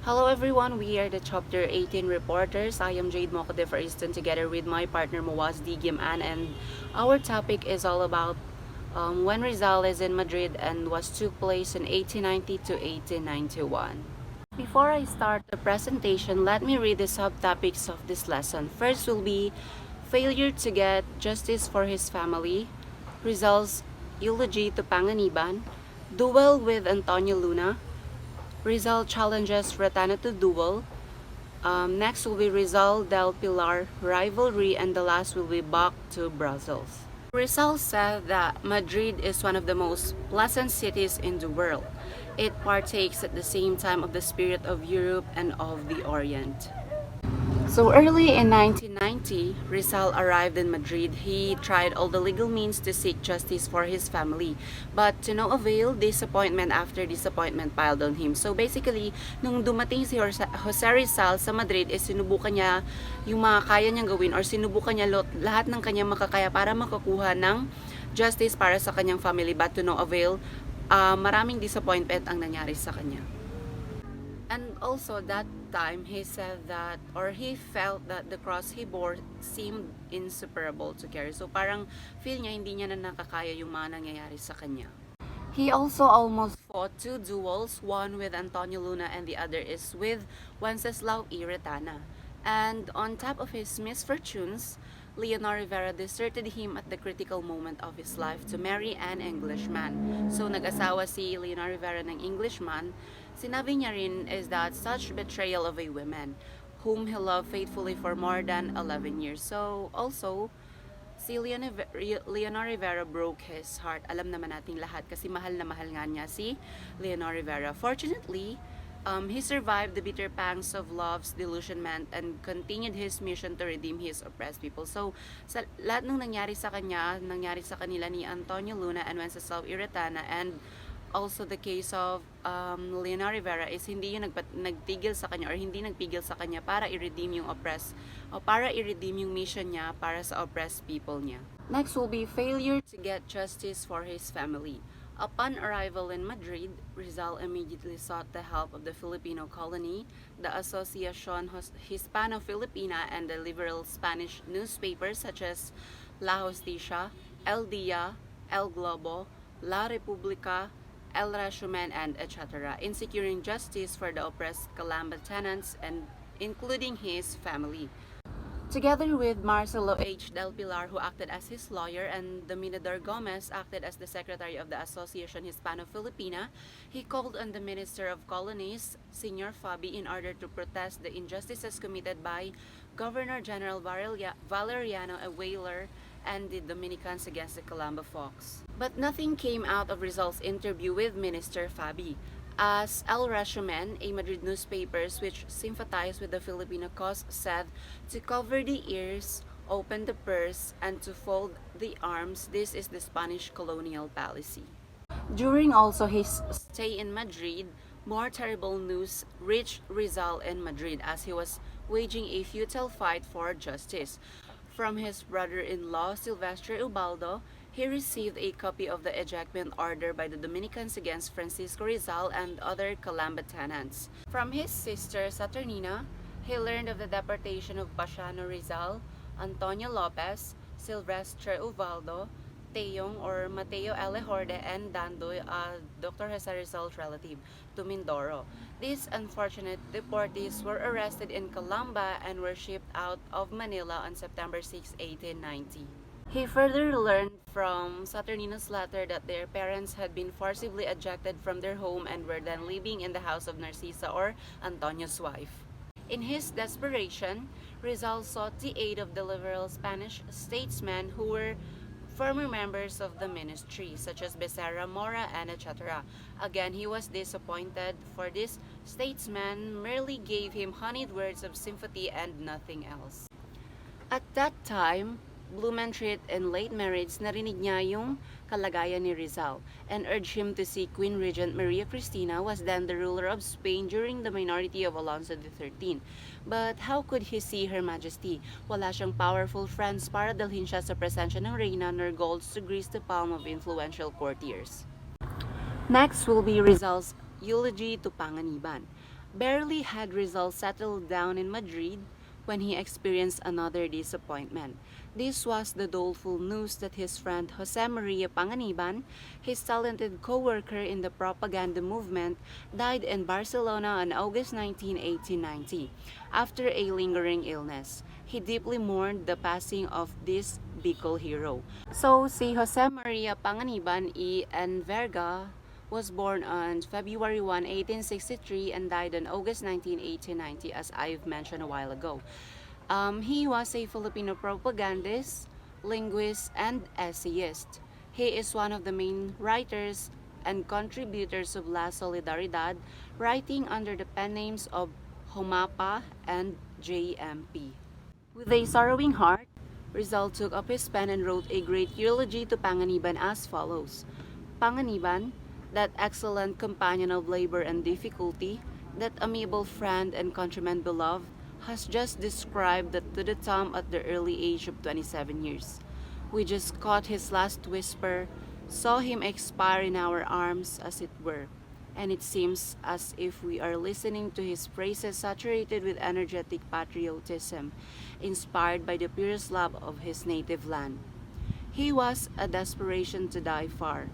Hello everyone, we are the Chapter 18 reporters. I am Jade Ariston together with my partner Moaz Digim and our topic is all about when Rizal is in Madrid and was took place in 1890 to 1891. Before I start the presentation, let me read the subtopics of this lesson. First will be failure to get justice for his family, Rizal's eulogy to Panganiban, duel with Antonio Luna, Rizal challenges Retana to duel. Next will be Rizal del Pilar rivalry, and the last will be back to Brussels. Rizal said that Madrid is one of the most pleasant cities in the world. It partakes at the same time of the spirit of Europe and of the Orient. So early in 1990, Rizal arrived in Madrid. He tried all the legal means to seek justice for his family. But to no avail, disappointment after disappointment piled on him. So basically, nung dumating si Jose Rizal sa Madrid, sinubukan niya yung mga kaya niyang gawin or sinubukan niya lahat ng kanyang makakaya para makakuha ng justice para sa kanyang family. But to no avail, maraming disappointment ang nangyari sa kanya. And also that time he said that, or he felt that the cross he bore seemed insuperable to carry. So parang feel niya hindi niya na nakakaya yung mga nangyayari sa kanya. He also almost fought two duels, one with Antonio Luna and the other is with Wenceslao I. Retana. And on top of his misfortunes, Leonor Rivera deserted him at the critical moment of his life to marry an Englishman. So nag-asawa si Leonor Rivera ng Englishman. Sinabi niya rin is that such betrayal of a woman whom he loved faithfully for more than 11 years. So also, si Leonor Rivera broke his heart. Alam naman nating lahat kasi mahal na mahal nga niya si Leonor Rivera. Fortunately, he survived the bitter pangs of love's delusionment and continued his mission to redeem his oppressed people. So, sa lahat ng nangyari sa kanya, nangyari sa kanila ni Antonio Luna and Wenceslao I. Retana, and also the case of Leonor Rivera is hindi yung nagtigil sa kanya or hindi nagpigil sa kanya para i-redeem yung oppressed o para i-redeem yung mission niya para sa oppressed people niya. Next will be failure to get justice for his family. Upon arrival in Madrid, Rizal immediately sought the help of the Filipino colony, the Asociación Hispano-Filipina, and the liberal Spanish newspapers such as La Justicia, El Dia, El Globo, La República, El Resumen, and etc. in securing justice for the oppressed Calamba tenants and including his family. Together with Marcelo H. Del Pilar, who acted as his lawyer, and Dominador Gomez acted as the secretary of the Asociación Hispano-Filipina, he called on the Minister of Colonies, Senor Fabi, in order to protest the injustices committed by Governor General Valeriano, a whaler, and the Dominicans against the Calamba folks. But nothing came out of Rizal's interview with Minister Fabi, as El Resumen, a Madrid newspaper which sympathized with the Filipino cause, said to cover the ears, open the purse, and to fold the arms. This is the Spanish colonial policy. During also his stay in Madrid, more terrible news reached Rizal in Madrid as he was waging a futile fight for justice. From his brother-in-law, Silvestre Ubaldo, he received a copy of the ejectment order by the Dominicans against Francisco Rizal and other Calamba tenants. From his sister, Saturnina, he learned of the deportation of Pasiano Rizal, Antonio Lopez, Silvestre Ubaldo, Teyong or Mateo Alejorde, and Dandoy, Dr. Jose Rizal's relative, to Mindoro. These unfortunate deportees were arrested in Calamba and were shipped out of Manila on September 6, 1890. He further learned from Saturnino's letter that their parents had been forcibly ejected from their home and were then living in the house of Narcisa or Antonio's wife. In his desperation, Rizal sought the aid of the liberal Spanish statesmen who were former members of the ministry, such as Becerra Mora and etc. Again, he was disappointed, for this statesman merely gave him honeyed words of sympathy and nothing else. At that time, Blumentritt, in late marriage, narinig niya yung kalagayan ni Rizal and urged him to see Queen Regent Maria Cristina, was then the ruler of Spain during the minority of Alonso XIII. But how could he see Her Majesty? Wala siyang powerful friends para dalhin siya sa presensya ng reyna nor golds to grease the palm of influential courtiers. Next will be Rizal's eulogy to Panganiban. Barely had Rizal settled down in Madrid when he experienced another disappointment. This was the doleful news that his friend Jose Maria Panganiban, his talented co-worker in the propaganda movement, died in Barcelona on August 19, 1890, after a lingering illness. He deeply mourned the passing of this Bicol hero. So, si Jose Maria Panganiban y Enverga was born on February 1, 1863 and died on August 19, 1890, as I've mentioned a while ago. He was a Filipino propagandist, linguist, and essayist. He is one of the main writers and contributors of La Solidaridad, writing under the pen names of Homapa and JMP. With a sorrowing heart, Rizal took up his pen and wrote a great eulogy to Panganiban as follows. Panganiban, that excellent companion of labor and difficulty, that amiable friend and countryman beloved, has just described that to the Tom at the early age of 27 years. We just caught his last whisper, saw him expire in our arms, as it were, and it seems as if we are listening to his praises saturated with energetic patriotism, inspired by the purest love of his native land. He was a desperation to die far,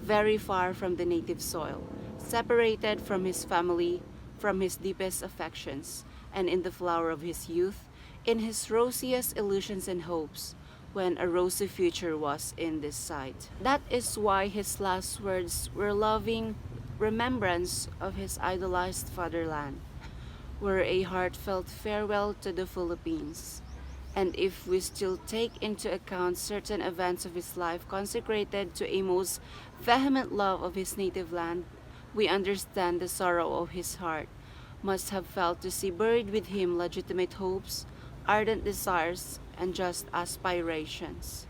very far from the native soil, separated from his family, from his deepest affections, and in the flower of his youth, in his rosiest illusions and hopes, when a rosy future was in this sight. That is why his last words were loving remembrance of his idolized fatherland, were a heartfelt farewell to the Philippines. And if we still take into account certain events of his life consecrated to a most vehement love of his native land, we understand the sorrow of his heart must have felt to see buried with him legitimate hopes, ardent desires, and just aspirations.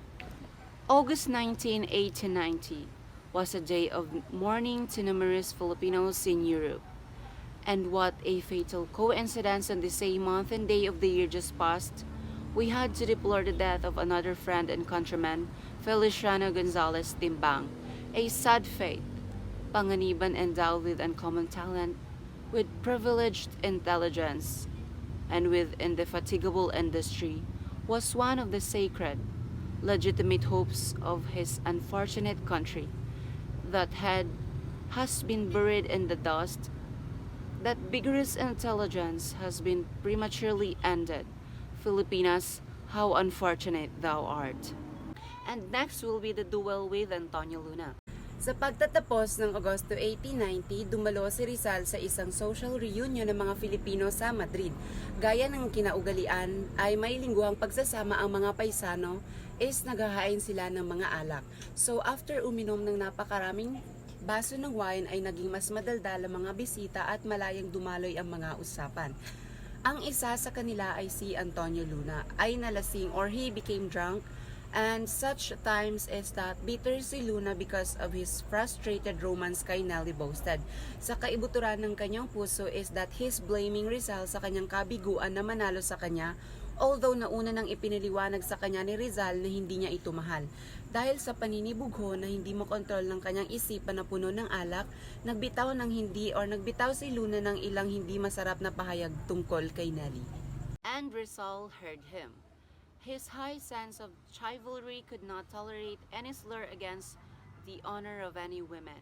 August 19, 1890 was a day of mourning to numerous Filipinos in Europe. And what a fatal coincidence on the same month and day of the year just passed, we had to deplore the death of another friend and countryman, Feliciano Gonzalez Timbang. A sad fate. Panganiban, endowed with uncommon talent, with privileged intelligence, and with indefatigable industry, was one of the sacred, legitimate hopes of his unfortunate country. That head has been buried in the dust. That vigorous intelligence has been prematurely ended. Filipinas, how unfortunate thou art. And next will be the duel with Antonio Luna. Sa pagtatapos ng Agosto 1890, dumalo si Rizal sa isang social reunion ng mga Filipino sa Madrid. Gaya ng kinaugalian ay may lingguhang pagsasama ang mga paisano is naghahain sila ng mga alak. So after uminom ng napakaraming baso ng wine ay naging mas madaldal ang mga bisita at malayang dumaloy ang mga usapan. Ang isa sa kanila ay si Antonio Luna ay nalasing or he became drunk. And such times is that bitter si Luna because of his frustrated romance kay Nelly boasted. Sa kaibuturan ng kanyang puso is that he's blaming Rizal sa kanyang kabiguan na manalo sa kanya, although nauna nang ipinaliwanag sa kanya ni Rizal na hindi niya ito mahal. Dahil sa paninibugho na hindi makontrol ng kanyang isipan na puno ng alak, nagbitaw si Luna ng ilang hindi masarap na pahayag tungkol kay Nelly. And Rizal heard him. His high sense of chivalry could not tolerate any slur against the honor of any women.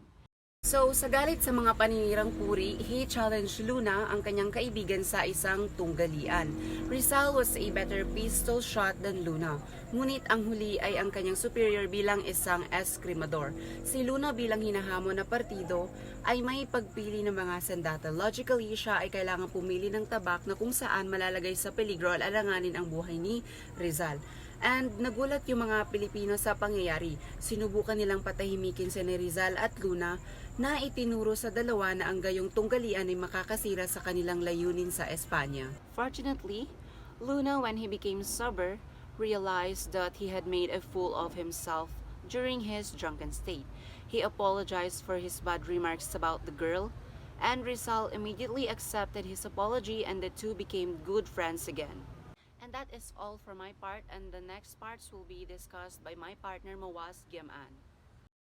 So, sa galit sa mga paninirang puri, he challenged Luna, ang kanyang kaibigan, sa isang tunggalian. Rizal was a better pistol shot than Luna, ngunit ang huli ay ang kanyang superior bilang isang eskrimador. Si Luna bilang hinahamon na partido ay may pagpili ng mga sandata. Logically, siya ay kailangan pumili ng tabak na kung saan malalagay sa peligro at alanganin ang buhay ni Rizal. And nagulat yung mga Pilipino sa pangyayari. Sinubukan nilang patahimikin si Rizal at Luna na itinuro sa dalawa na ang gayong tunggalian ay makakasira sa kanilang layunin sa Espanya. Fortunately, Luna, when he became sober, realized that he had made a fool of himself during his drunken state. He apologized for his bad remarks about the girl, and Rizal immediately accepted his apology and the two became good friends again. And that is all for my part, and the next parts will be discussed by my partner Mawaz Giaman.